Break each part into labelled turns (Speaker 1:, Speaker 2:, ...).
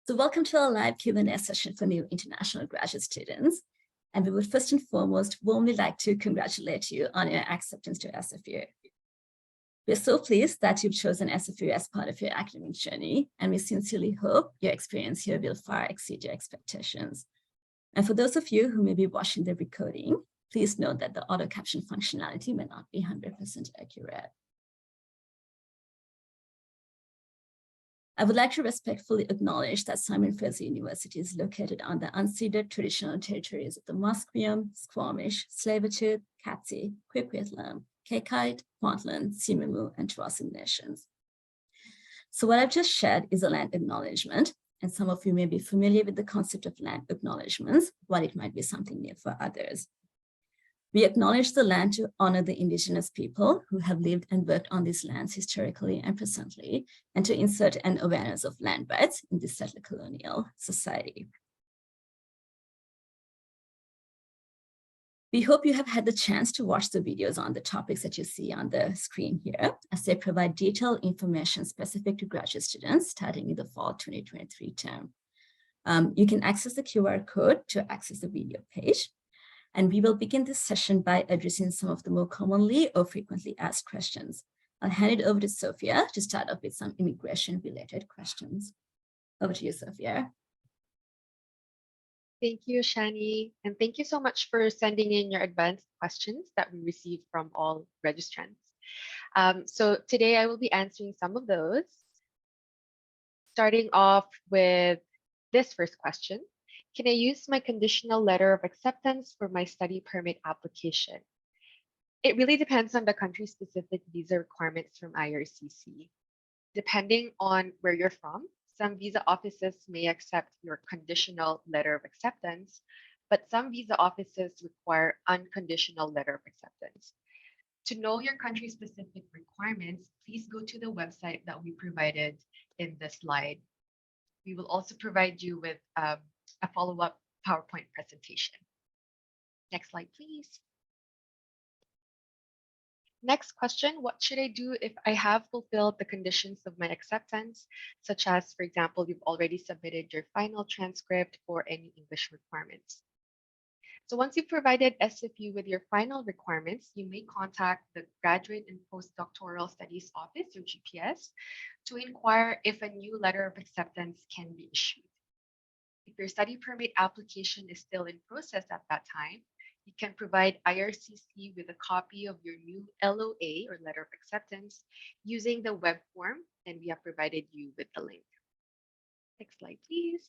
Speaker 1: So welcome to our live Q&A session for new international graduate students. And we would first and foremost warmly like to congratulate you on your acceptance to SFU. We're so pleased that you've chosen SFU as part of your academic journey, and we sincerely hope your experience here will far exceed your expectations. And for those of you who may be watching the recording, please note that the auto caption functionality may not be 100% accurate. I would like to respectfully acknowledge that Simon Fraser University is located on the unceded traditional territories of the Musqueam, Squamish, Tsleil-Waututh, Katzie, Kwikwetlem, Kaikai, Kwantlen, Simumu, and Tsawwassen nations. So what I've just shared is a land acknowledgement, and some of you may be familiar with the concept of land acknowledgements, while it might be something new for others. We acknowledge the land to honor the indigenous people who have lived and worked on these lands historically and presently, and to insert an awareness of land rights in this settler colonial society. We hope you have had the chance to watch the videos on the topics that you see on the screen here, as they provide detailed information specific to graduate students starting in the fall 2023 term. You can access the QR code to access the video page. And we will begin this session by addressing some of the more commonly or frequently asked questions. I'll hand it over to Sophia to start off with some immigration-related questions. Over to you, Sophia.
Speaker 2: Thank you, Shani, and thank you so much for sending in your advanced questions that we received from all registrants. So today I will be answering some of those, starting off with this first question. Can I use my conditional letter of acceptance for my study permit application? It really depends on the country-specific visa requirements from IRCC. Depending on where you're from, some visa offices may accept your conditional letter of acceptance, but some visa offices require unconditional letter of acceptance. To know your country-specific requirements, please go to the website that we provided in the slide. We will also provide you with a follow-up PowerPoint presentation. Next slide, please. Next question, what should I do if I have fulfilled the conditions of my acceptance, such as, for example, you've already submitted your final transcript or any English requirements? So once you've provided SFU with your final requirements, you may contact the Graduate and Postdoctoral Studies Office, or GPS, to inquire if a new letter of acceptance can be issued. If your study permit application is still in process at that time, you can provide IRCC with a copy of your new LOA, or letter of acceptance, using the web form, and we have provided you with the link. Next slide, please.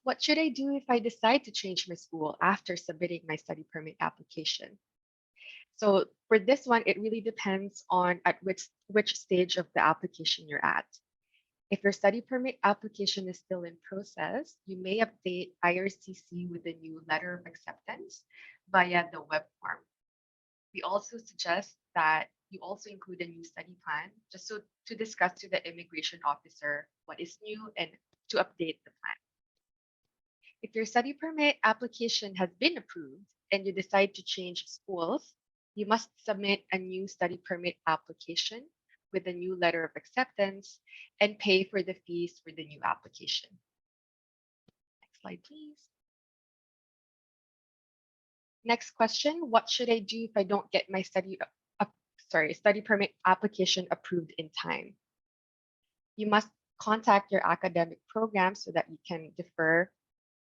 Speaker 2: What should I do if I decide to change my school after submitting my study permit application? So for this one, it really depends on at which stage of the application you're at. If your study permit application is still in process, you may update IRCC with a new letter of acceptance via the web form. We also suggest that you also include a new study plan, just so to discuss to the immigration officer what is new and to update the plan. If your study permit application has been approved and you decide to change schools, you must submit a new study permit application with a new letter of acceptance and pay for the fees for the new application. Next slide, please. Next question, what should I do if I don't get my study permit application approved in time? You must contact your academic program so that you can defer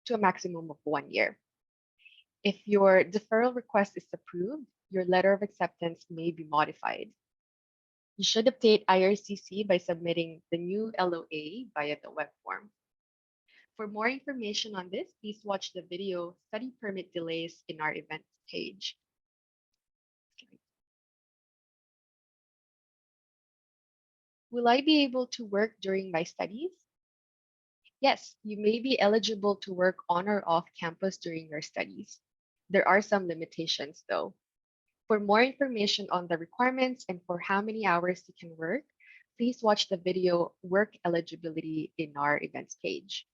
Speaker 2: to a maximum of 1 year. If your deferral request is approved, your letter of acceptance may be modified. You should update IRCC by submitting the new LOA via the web form. For more information on this, please watch the video Study Permit Delays in our events page. Will I be able to work during my studies? Yes, you may be eligible to work on or off campus during your studies. There are some limitations though. For more information on the requirements and for how many hours you can work, please watch the video Work Eligibility in our events page.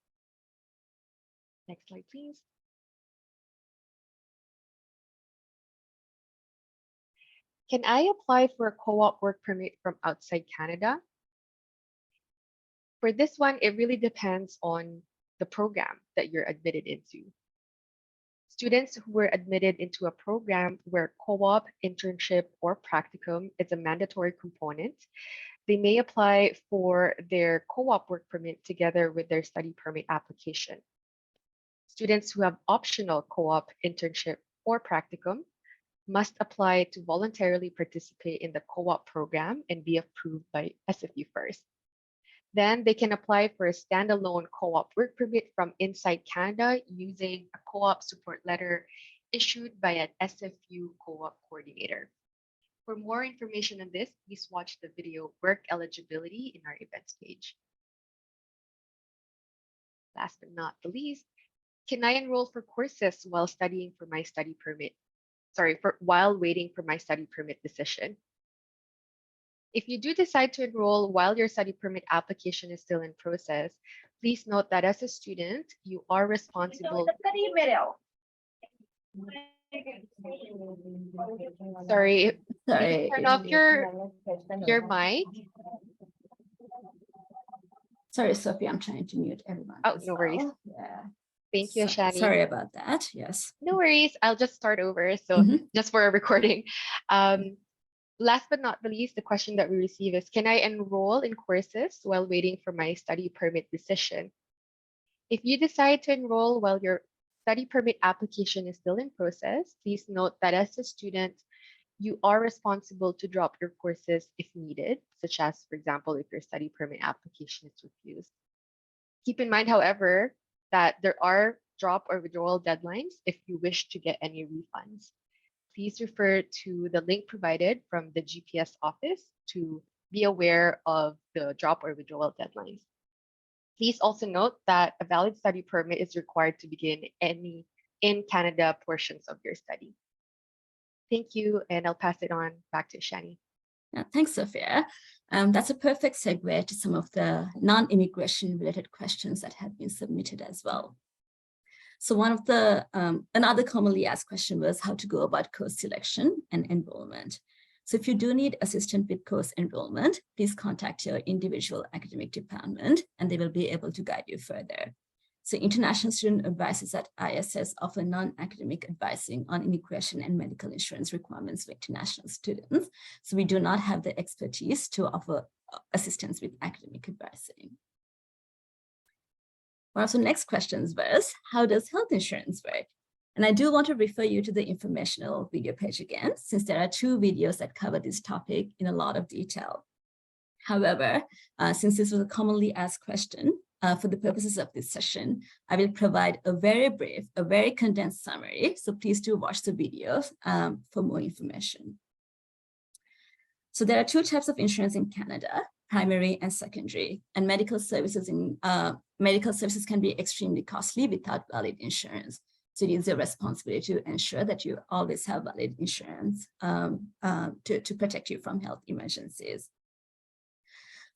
Speaker 2: Next slide, please. Can I apply for a co-op work permit from outside Canada? For this one, it really depends on the program that you're admitted into. Students who were admitted into a program where co-op, internship, or practicum is a mandatory component, they may apply for their co-op work permit together with their study permit application. Students who have optional co-op, internship, or practicum must apply to voluntarily participate in the co-op program and be approved by SFU first. Then they can apply for a standalone co-op work permit from inside Canada using a co-op support letter issued by an SFU co-op coordinator. For more information on this, please watch the video Work Eligibility in our events page. Last but not the least, can I enroll for courses while studying for my study permit? While waiting for my study permit decision. If you do decide to enroll while your study permit application is still in process, please note that as a student, you are responsible. Sorry, turn off your mic.
Speaker 1: Sorry, Sophie, I'm trying to mute everyone.
Speaker 2: Oh, no worries.
Speaker 1: Yeah.
Speaker 2: Thank you, Shani.
Speaker 1: Sorry about that. Yes.
Speaker 2: No worries. I'll just start over. So just for a recording. Last but not the least, the question that we receive is, can I enroll in courses while waiting for my study permit decision? If you decide to enroll while your study permit application is still in process, please note that as a student, you are responsible to drop your courses if needed, such as, for example, if your study permit application is refused. Keep in mind, however, that there are drop or withdrawal deadlines if you wish to get any refunds. Please refer to the link provided from the GPS office to be aware of the drop or withdrawal deadlines. Please also note that a valid study permit is required to begin any in Canada portions of your study. Thank you, and I'll pass it on back to Shani.
Speaker 1: Thanks, Sophia. That's a perfect segue to some of the non-immigration related questions that have been submitted as well. So one of the, another commonly asked question was how to go about course selection and enrollment. So if you do need assistance with course enrollment, please contact your individual academic department and they will be able to guide you further. So international student advisors at ISS offer non-academic advising on immigration and medical insurance requirements for international students. So we do not have the expertise to offer assistance with academic advising. One of the next questions was, how does health insurance work? And I do want to refer you to the informational video page again, since there are 2 videos that cover this topic in a lot of detail. However, since this was a commonly asked question, for the purposes of this session, I will provide a very brief, a very condensed summary. So please do watch the videos for more information. So there are 2 types of insurance in Canada, primary and secondary, and medical services can be extremely costly without valid insurance. So it is your responsibility to ensure that you always have valid insurance to protect you from health emergencies.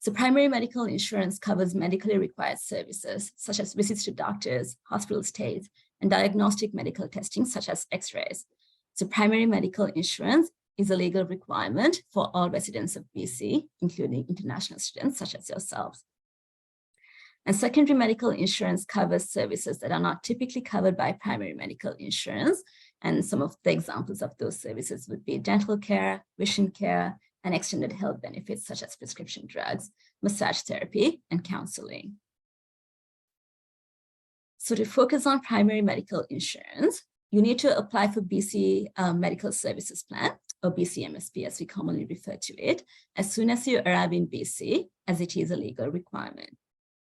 Speaker 1: So primary medical insurance covers medically required services, such as visits to doctors, hospital stays, and diagnostic medical testing, such as X-rays. So primary medical insurance is a legal requirement for all residents of BC, including international students, such as yourselves. And secondary medical insurance covers services that are not typically covered by primary medical insurance. And some of the examples of those services would be dental care, vision care, and extended health benefits such as prescription drugs, massage therapy, and counseling. So to focus on primary medical insurance, you need to apply for BC Medical Services Plan, or BCMSP as we commonly refer to it, as soon as you arrive in BC, as it is a legal requirement.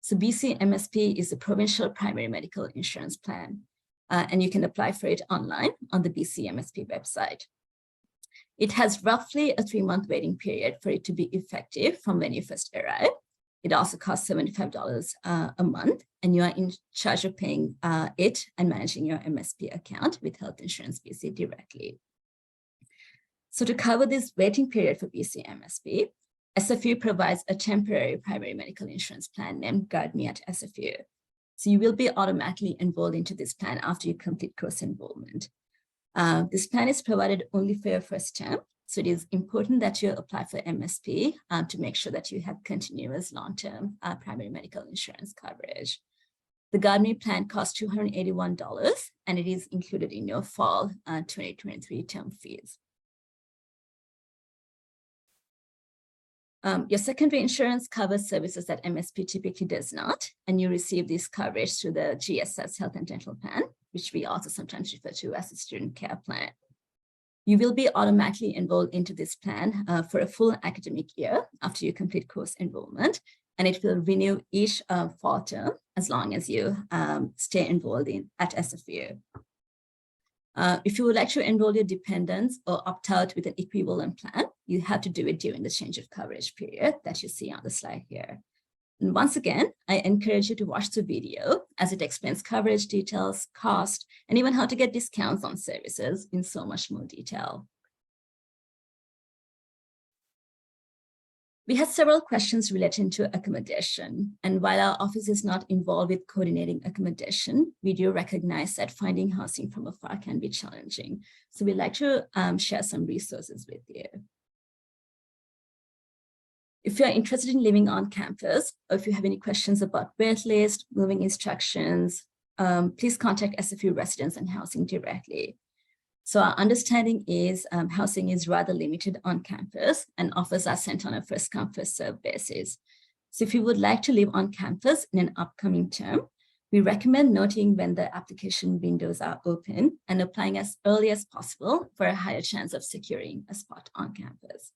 Speaker 1: So BCMSP is the provincial primary medical insurance plan, and you can apply for it online on the BCMSP website. It has roughly a 3-month waiting period for it to be effective from when you first arrive. It also costs $75 a month, and you are in charge of paying it and managing your MSP account with Health Insurance BC directly. So to cover this waiting period for BCMSP, SFU provides a temporary primary medical insurance plan named Guard Me at SFU. So you will be automatically enrolled into this plan after you complete course enrollment. This plan is provided only for your first term. So it is important that you apply for MSP to make sure that you have continuous long-term primary medical insurance coverage. The GuardMe plan costs $281, and it is included in your fall 2023 term fees. Your secondary insurance covers services that MSP typically does not, and you receive this coverage through the GSS Health and Dental Plan, which we also sometimes refer to as a student care plan. You will be automatically enrolled into this plan for a full academic year after you complete course enrollment, and it will renew each fall term as long as you stay enrolled at SFU. If you would like to enroll your dependents or opt out with an equivalent plan, you have to do it during the change of coverage period that you see on the slide here. And once again, I encourage you to watch the video as it explains coverage details, cost, and even how to get discounts on services in so much more detail. We had several questions relating to accommodation, and while our office is not involved with coordinating accommodation, we do recognize that finding housing from afar can be challenging. So we'd like to share some resources with you. If you're interested in living on campus, or if you have any questions about waitlist, moving instructions, please contact SFU residents and housing directly. So our understanding is housing is rather limited on campus, and offers are sent on a first-come, first-served basis. So if you would like to live on campus in an upcoming term, we recommend noting when the application windows are open and applying as early as possible for a higher chance of securing a spot on campus.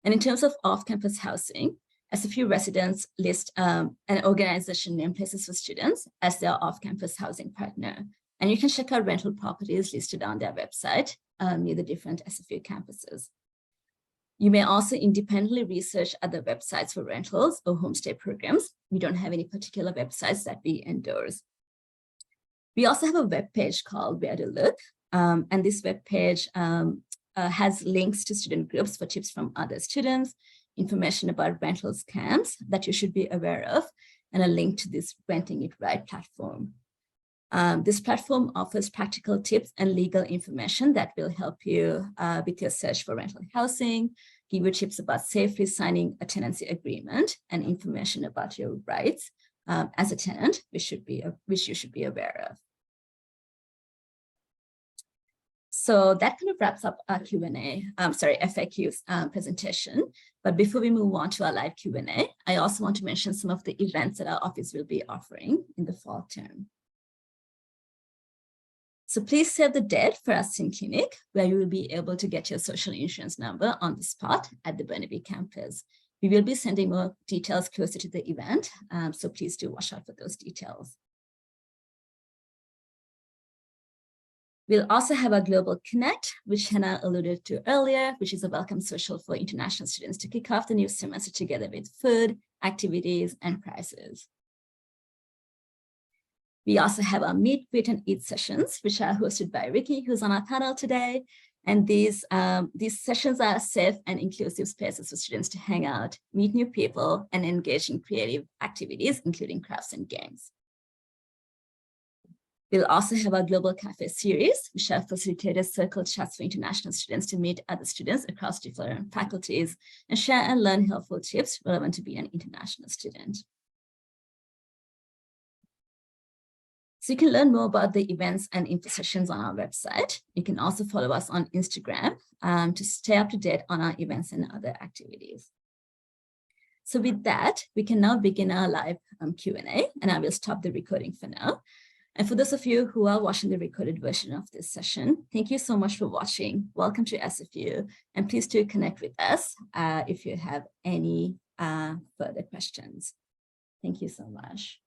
Speaker 1: And in terms of off-campus housing, SFU residents list an organization named Places for Students as their off-campus housing partner. And you can check out rental properties listed on their website near the different SFU campuses. You may also independently research other websites for rentals or homestay programs. We don't have any particular websites that we endorse. We also have a webpage called Where to Look, and this webpage has links to student groups for tips from other students, information about rental scams that you should be aware of, and a link to this Renting It Right platform. This platform offers practical tips and legal information that will help you with your search for rental housing, give you tips about safely signing a tenancy agreement, and information about your rights as a tenant, which you should be aware of. So that kind of wraps up our FAQ presentation. But before we move on to our live Q&A, I also want to mention some of the events that our office will be offering in the fall term. So please save the date for our SIN clinic, where you will be able to get your social insurance number on the spot at the Burnaby campus. We will be sending more details closer to the event, so please do watch out for those details. We'll also have our Global Connect, which Hannah alluded to earlier, which is a welcome social for international students to kick off the new semester together with food, activities, and prizes. We also have our Meet, Greet, and Eat sessions, which are hosted by Ricky, who's on our panel today. And these sessions are safe and inclusive spaces for students to hang out, meet new people, and engage in creative activities, including crafts and games. We'll also have our Global Cafe series, which are facilitated circle chats for international students to meet other students across different faculties and share and learn helpful tips relevant to be an international student. So you can learn more about the events and info sessions on our website. You can also follow us on Instagram to stay up to date on our events and other activities. So with that, we can now begin our live Q&A, and I will stop the recording for now. And for those of you who are watching the recorded version of this session, thank you so much for watching. Welcome to SFU, and please do connect with us if you have any further questions. Thank you so much.